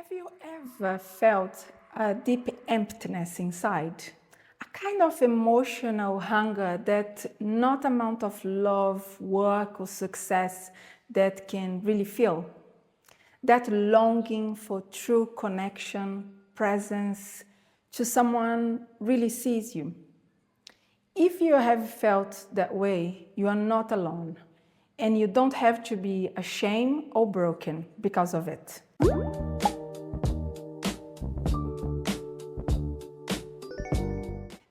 Have you ever felt a deep emptiness inside? A kind of emotional hunger that not amount of love, work, or success that can really fill? That longing for true connection, presence, to someone really sees you. If you have felt that way, you are not alone, and you don't have to be ashamed or broken because of it.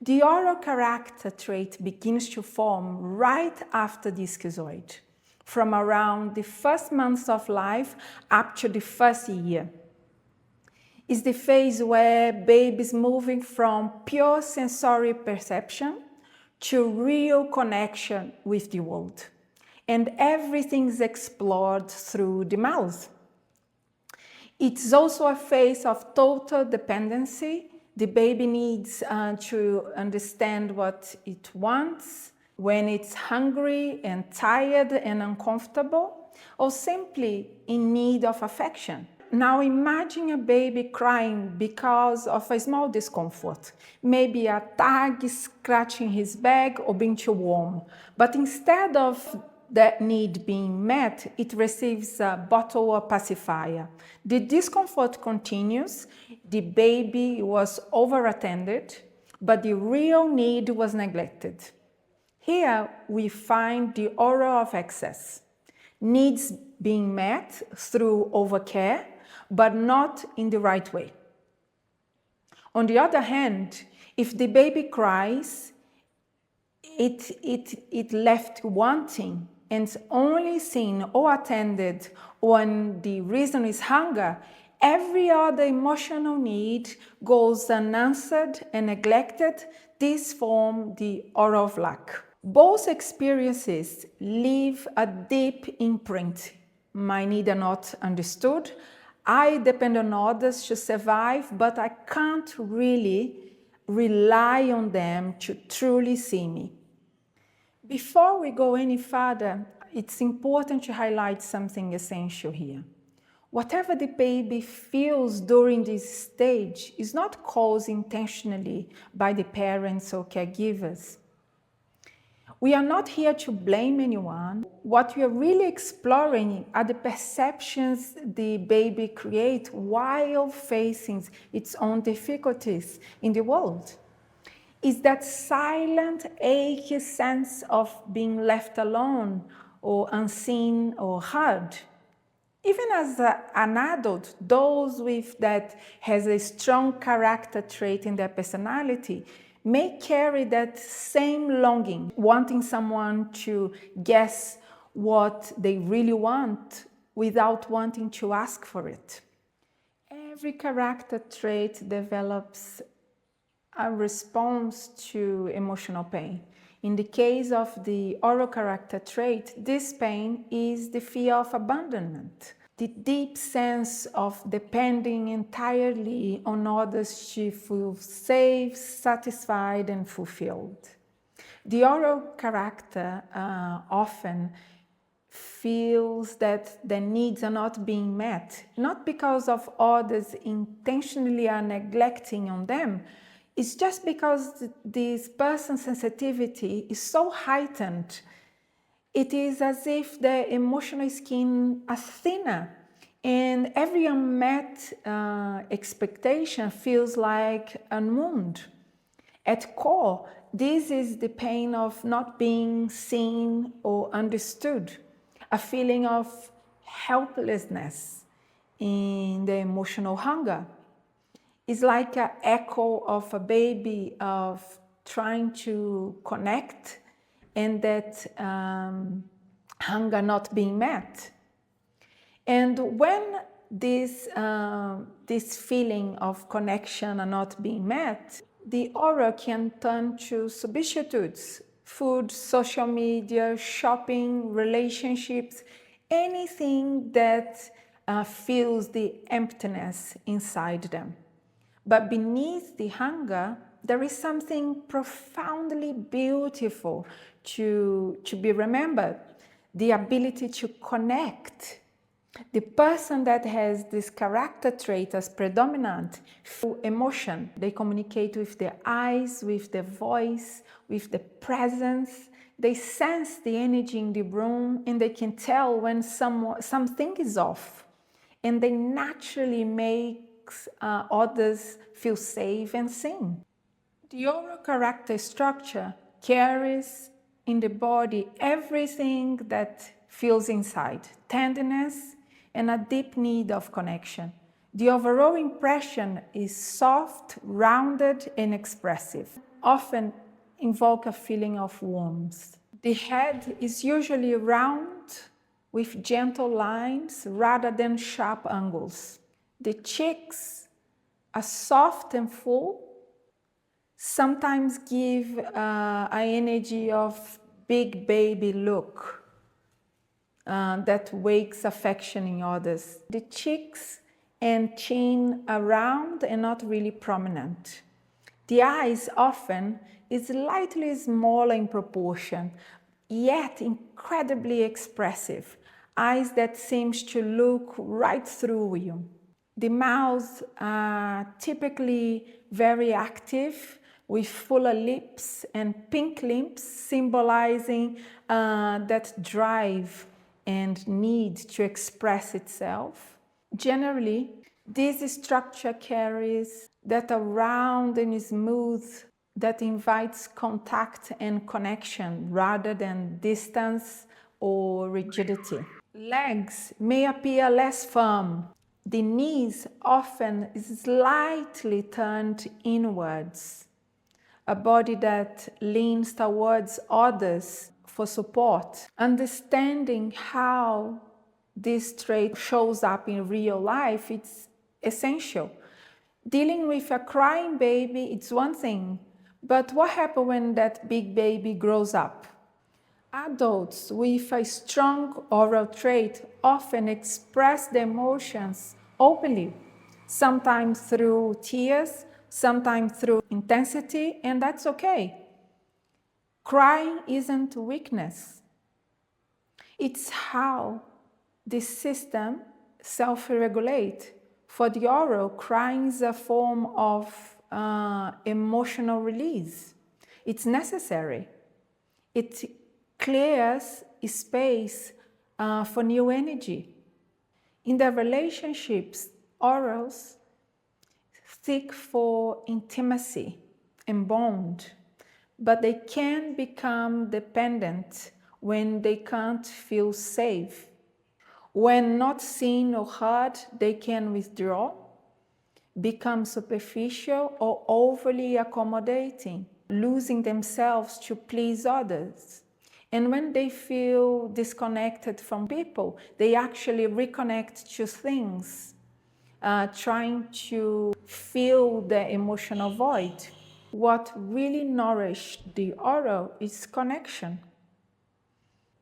The oral character trait begins to form right after the schizoid, from around the first months of life up to the first year. It's the phase where baby's moving from pure sensory perception to real connection with the world, and everything's explored through the mouth. It's also a phase of total dependency. The baby needs to understand what it wants when it's hungry and tired and uncomfortable, or simply in need of affection. Now imagine a baby crying because of a small discomfort, maybe a tag scratching his back or being too warm. But instead of that need being met, it receives a bottle or pacifier. The discomfort continues, the baby was overattended, but the real need was neglected. Here we find the aura of excess, needs being met through overcare, but not in the right way. On the other hand, if the baby cries, it left wanting and only seen or attended when the reason is hunger, every other emotional need goes unanswered and neglected. This forms the aura of lack. Both experiences leave a deep imprint. My needs are not understood. I depend on others to survive, but I can't really rely on them to truly see me. Before we go any further, it's important to highlight something essential here. Whatever the baby feels during this stage is not caused intentionally by the parents or caregivers. We are not here to blame anyone. What we are really exploring are the perceptions the baby creates while facing its own difficulties in the world. Is that silent, achy sense of being left alone or unseen or heard. Even as an adult, those with that has a strong character trait in their personality may carry that same longing, wanting someone to guess what they really want without wanting to ask for it. Every character trait develops a response to emotional pain. In the case of the oral character trait, this pain is the fear of abandonment, the deep sense of depending entirely on others to feel safe, satisfied, and fulfilled. The oral character often feels that their needs are not being met, not because of others intentionally are neglecting on them. It's just because this person's sensitivity is so heightened. It is as if their emotional skin is thinner, and every unmet expectation feels like a wound. At core, this is the pain of not being seen or understood, a feeling of helplessness in the emotional hunger. It's like an echo of a baby of trying to connect and that hunger not being met. And when this feeling of connection are not being met, the aura can turn to substitutes: food, social media, shopping, relationships, anything that fills the emptiness inside them. But beneath the hunger, there is something profoundly beautiful to be remembered: the ability to connect. The person that has this character trait as predominant through emotion, they communicate with their eyes, with their voice, with the presence. They sense the energy in the room and they can tell when something is off. And they naturally make others feel safe and seen. The oral character structure carries in the body everything that feels inside, tenderness and a deep need of connection. The overall impression is soft, rounded, and expressive, often invoke a feeling of warmth. The head is usually round with gentle lines rather than sharp angles. The cheeks are soft and full, sometimes give an energy of big baby look that wakes affection in others. The cheeks and chin are round and not really prominent. The eyes often is slightly smaller in proportion, yet incredibly expressive. Eyes that seems to look right through you. The mouths are typically very active, with fuller lips and pink lips, symbolizing that drive and need to express itself. Generally, this structure carries that round and smooth that invites contact and connection rather than distance or rigidity. Legs may appear less firm. The knees often is slightly turned inwards. A body that leans towards others for support. Understanding how this trait shows up in real life, it's essential. Dealing with a crying baby, it's one thing, but what happens when that big baby grows up? Adults with a strong oral trait often express their emotions openly, sometimes through tears, sometimes through intensity, and that's okay. Crying isn't weakness. It's how the system self-regulates. For the oral, crying is a form of emotional release. It's necessary. It clears space for new energy. In their relationships, orals seek for intimacy and bond, but they can become dependent when they can't feel safe. When not seen or heard, they can withdraw, become superficial or overly accommodating, losing themselves to please others. And when they feel disconnected from people, they actually reconnect to things, trying to fill the emotional void. What really nourished the oral is connection.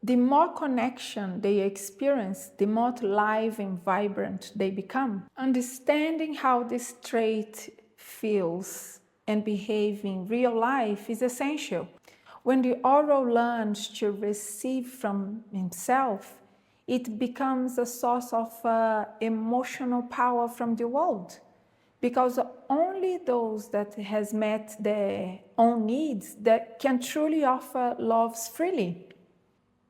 The more connection they experience, the more live and vibrant they become. Understanding how this trait feels and behaves in real life is essential. When the oral learns to receive from himself, it becomes a source of emotional power from the world. Because only those that has met their own needs that can truly offer loves freely.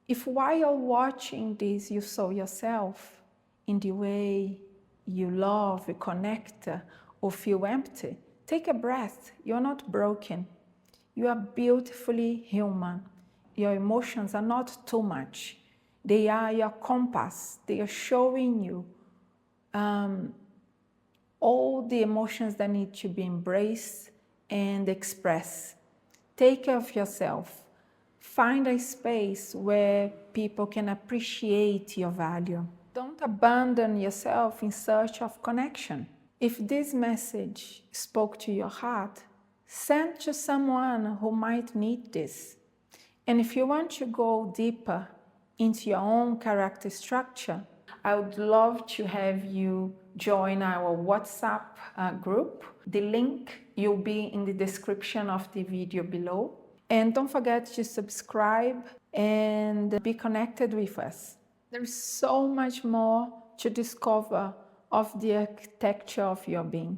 If while watching this you saw yourself in the way you love, you connect, or feel empty, take a breath. You're not broken. You are beautifully human. Your emotions are not too much. They are your compass. They are showing you all the emotions that need to be embraced and expressed. Take care of yourself. Find a space where people can appreciate your value. Don't abandon yourself in search of connection. If this message spoke to your heart, send to someone who might need this. And if you want to go deeper into your own character structure, I would love to have you join our WhatsApp group. The link will be in the description of the video below. And don't forget to subscribe and be connected with us. There's so much more to discover of the architecture of your being.